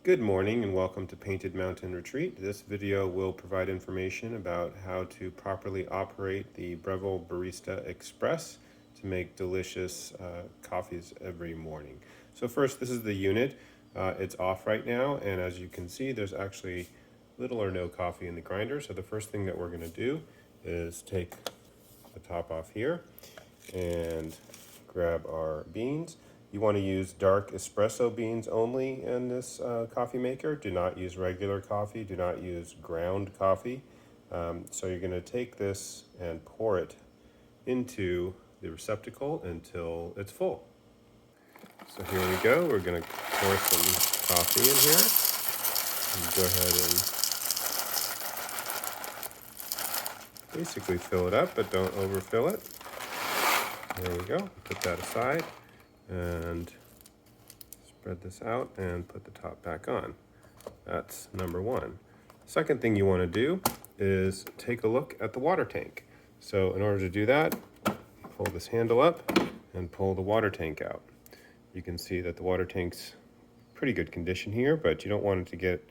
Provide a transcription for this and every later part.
Good morning and welcome to Painted Mountain Retreat. This video will provide information about how to properly operate the Breville Barista Express to make delicious coffees every morning. So first, this is the unit. It's off right now, and as you can see, there's actually little or no coffee in the grinder. So the first thing that we're going to do is take the top off here and grab our beans. You want to use dark espresso beans only in this coffee maker. Do not use regular coffee. Do not use ground coffee. So you're going to take this and pour it into the receptacle until it's full. So here we go. We're going to pour some coffee in here. And go ahead and basically fill it up, but don't overfill it. There we go. Put that aside and spread this out and put the top back on. That's number one. Second thing you want to do is take a look at the water tank. So in order to do that, pull this handle up and pull the water tank out. You can see that the water tank's pretty good condition here, but you don't want it to get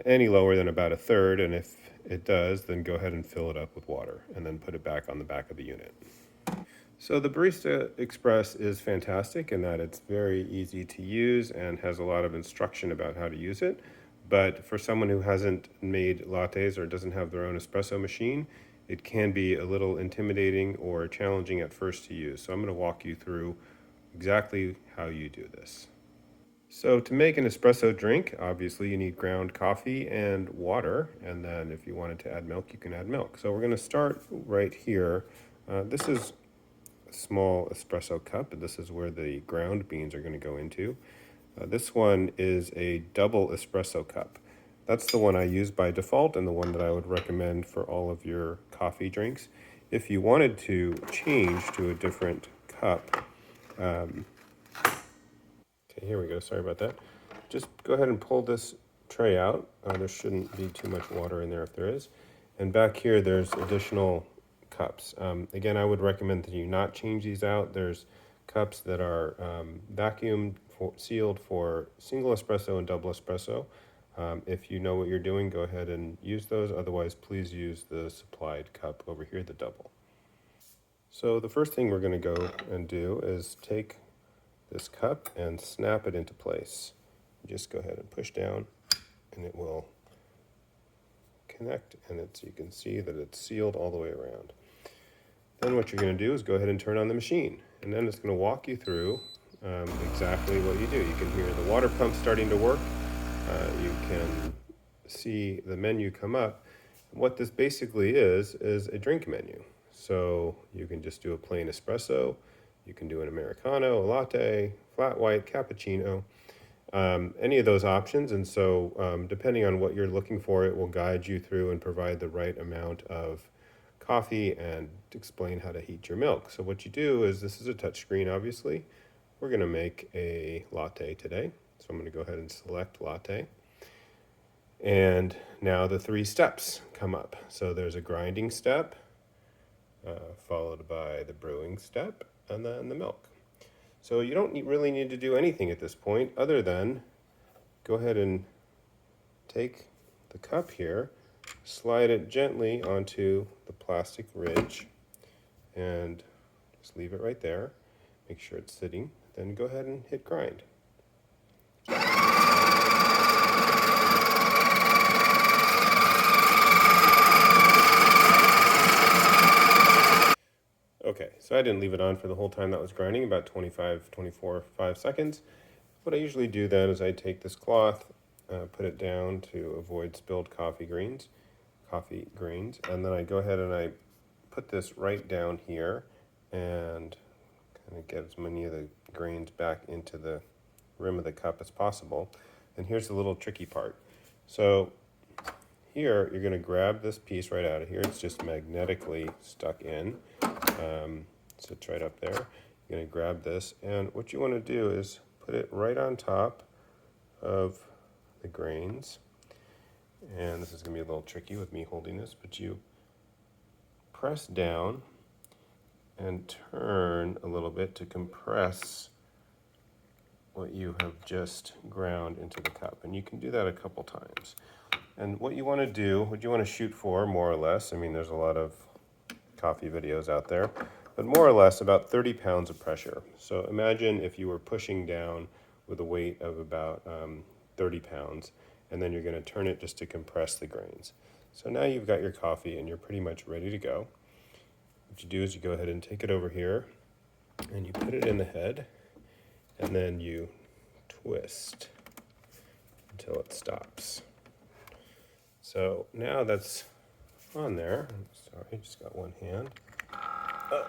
any lower than about a third, and if it does, then go ahead and fill it up with water and then put it back on the back of the unit. So the Barista Express is fantastic in that it's very easy to use and has a lot of instruction about how to use it. But for someone who hasn't made lattes or doesn't have their own espresso machine, it can be a little intimidating or challenging at first to use. So I'm going to walk you through exactly how you do this. So to make an espresso drink, obviously you need ground coffee and water. And then if you wanted to add milk, you can add milk. So we're going to start right here. This is small espresso cup, and this is where the ground beans are going to go into. This one is a double espresso cup. That's the one I use by default and the one that I would recommend for all of your coffee drinks. If you wanted to change to a different cup, okay, here we go, sorry about that. Just go ahead and pull this tray out. There shouldn't be too much water in there if there is. And back here there's additional cups. Again, I would recommend that you not change these out. There's cups that are vacuum sealed for single espresso and double espresso. If you know what you're doing, go ahead and use those. Otherwise, please use the supplied cup over here, the double. So the first thing we're going to go and do is take this cup and snap it into place. Just go ahead and push down and it will connect, and you can see that it's sealed all the way around. Then what you're going to do is go ahead and turn on the machine, and then it's going to walk you through exactly what you do. You can hear the water pump starting to work. You can see the menu come up. What this basically is a drink menu. So you can just do a plain espresso, you can do an Americano, a latte, flat white, cappuccino, any of those options. And so depending on what you're looking for, it will guide you through and provide the right amount of coffee and explain how to heat your milk. So what you do is, this is a touch screen, obviously. We're going to make a latte today. So I'm going to go ahead and select latte. And now the three steps come up. So there's a grinding step, followed by the brewing step, and then the milk. So you don't really need to do anything at this point other than go ahead and take the cup here, slide it gently onto the plastic ridge, and just leave it right there. Make sure it's sitting. Then go ahead and hit grind. Okay, so I didn't leave it on for the whole time that was grinding, about 5 seconds. What I usually do then is I take this cloth, put it down to avoid spilled coffee grains, and then I go ahead and I put this right down here and kind of get as many of the grains back into the rim of the cup as possible. And here's the little tricky part. So here you're going to grab this piece right out of here. It's just magnetically stuck in. Sits right up there. You're going to grab this, and what you want to do is put it right on top of the grains. And this is going to be a little tricky with me holding this, but you press down and turn a little bit to compress what you have just ground into the cup. And you can do that a couple times. And what you want to do, what you want to shoot for, more or less, I mean, there's a lot of coffee videos out there, but more or less about 30 pounds of pressure. So imagine if you were pushing down with a weight of about 30 pounds, and then you're going to turn it just to compress the grains. So now you've got your coffee and you're pretty much ready to go. What you do is you go ahead and take it over here and you put it in the head, and then you twist until it stops. So now that's on there. Sorry, just got one hand. Oh.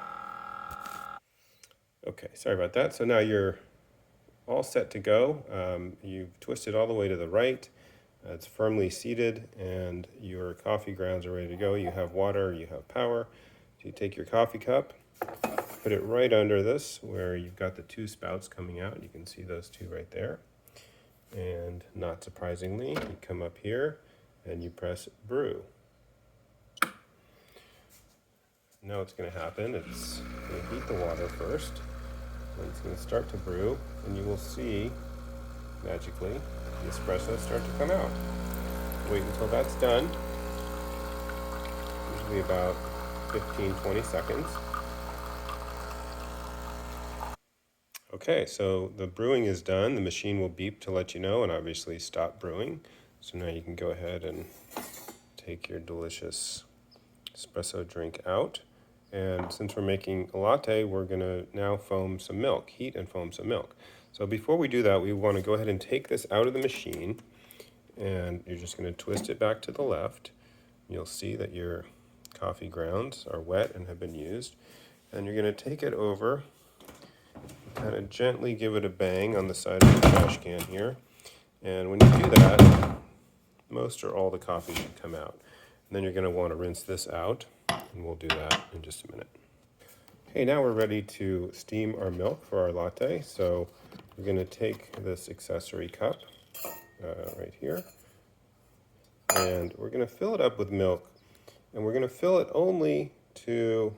Okay, sorry about that. So now you're all set to go. You've twisted all the way to the right. It's firmly seated, and your coffee grounds are ready to go. You have water, you have power. So you take your coffee cup, put it right under this where you've got the two spouts coming out. You can see those two right there. And not surprisingly, you come up here and you press brew. Now what's going to happen, it's going to heat the water first, and it's going to start to brew, and you will see, magically, the espresso start to come out. Wait until that's done, usually about 15-20 seconds. Okay, so the brewing is done. The machine will beep to let you know and obviously stop brewing. So now you can go ahead and take your delicious espresso drink out. And since we're making a latte, we're gonna now foam some milk, heat and foam some milk. So before we do that, we wanna go ahead and take this out of the machine, and you're just gonna twist it back to the left. You'll see that your coffee grounds are wet and have been used. And you're gonna take it over, kind of gently give it a bang on the side of the trash can here. And when you do that, most or all the coffee should come out. And then you're gonna wanna rinse this out, and we'll do that in just a minute. Okay, now we're ready to steam our milk for our latte. So we're gonna take this accessory cup right here, and we're gonna fill it up with milk, and we're gonna fill it only to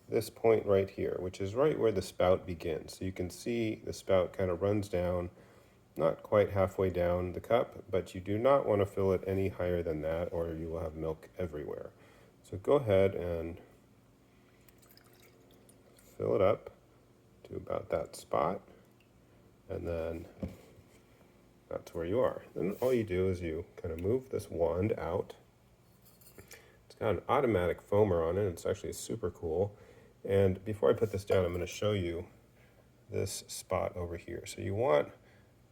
this point right here, which is right where the spout begins. So you can see the spout kind of runs down, not quite halfway down the cup, but you do not want to fill it any higher than that, or you will have milk everywhere. So go ahead and fill it up to about that spot, and then that's where you are. Then all you do is you kind of move this wand out. It's got an automatic foamer on it. It's actually super cool. And before I put this down, I'm going to show you this spot over here. So you want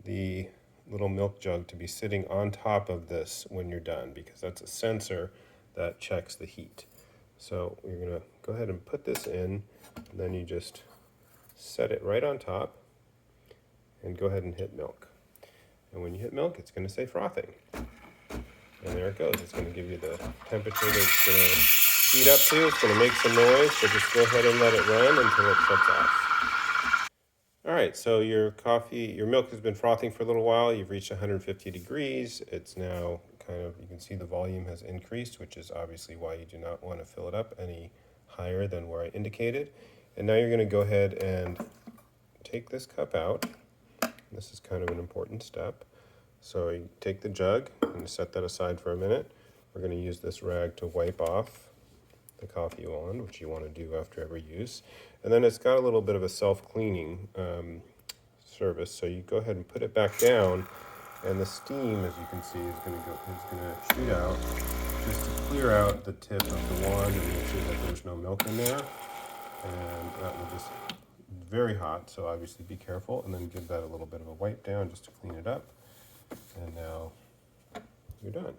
the little milk jug to be sitting on top of this when you're done, because that's a sensor that checks the heat. So you're going to go ahead and put this in, and then you just set it right on top and go ahead and hit milk. And when you hit milk, it's going to say frothing. And there it goes. It's going to give you the temperature that it's going to heat up to. It's going to make some noise, so just go ahead and let it run until it shuts off. All right, so your milk has been frothing for a little while. You've reached 150 degrees. It's now kind of, you can see the volume has increased, which is obviously why you do not want to fill it up any higher than where I indicated. And now you're going to go ahead and take this cup out. This is kind of an important step. So you take the jug and set that aside for a minute. We're going to use this rag to wipe off the coffee wand, which you want to do after every use. And then it's got a little bit of a self-cleaning service. So you go ahead and put it back down, and the steam, as you can see, is going to shoot out just to clear out the tip of the wand and make sure that there's no milk in there. And that will just very hot, so obviously be careful, and then give that a little bit of a wipe down just to clean it up. And now you're done.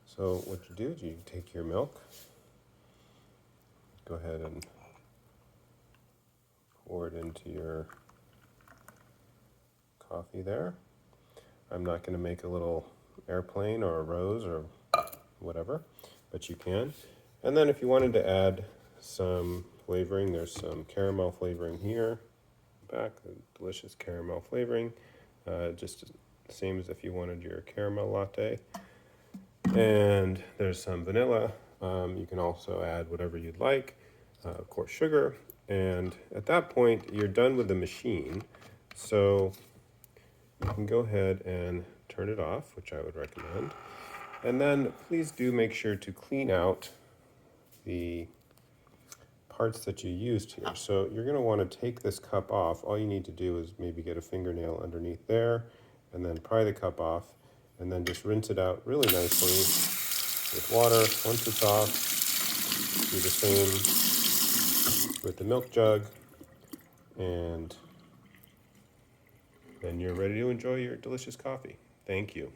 So what you do is you take your milk, go ahead and pour it into your coffee there. I'm not going to make a little airplane or a rose or whatever, but you can. And then if you wanted to add some flavoring, there's some caramel flavoring here, back, the delicious caramel flavoring, just the same as if you wanted your caramel latte. And there's some vanilla. You can also add whatever you'd like, of course sugar. And at that point, you're done with the machine. So you can go ahead and turn it off, which I would recommend. And then please do make sure to clean out the parts that you used here. So you're going to want to take this cup off. All you need to do is maybe get a fingernail underneath there and then pry the cup off and then just rinse it out really nicely with water. Once it's off, do the same with the milk jug, and then you're ready to enjoy your delicious coffee. Thank you.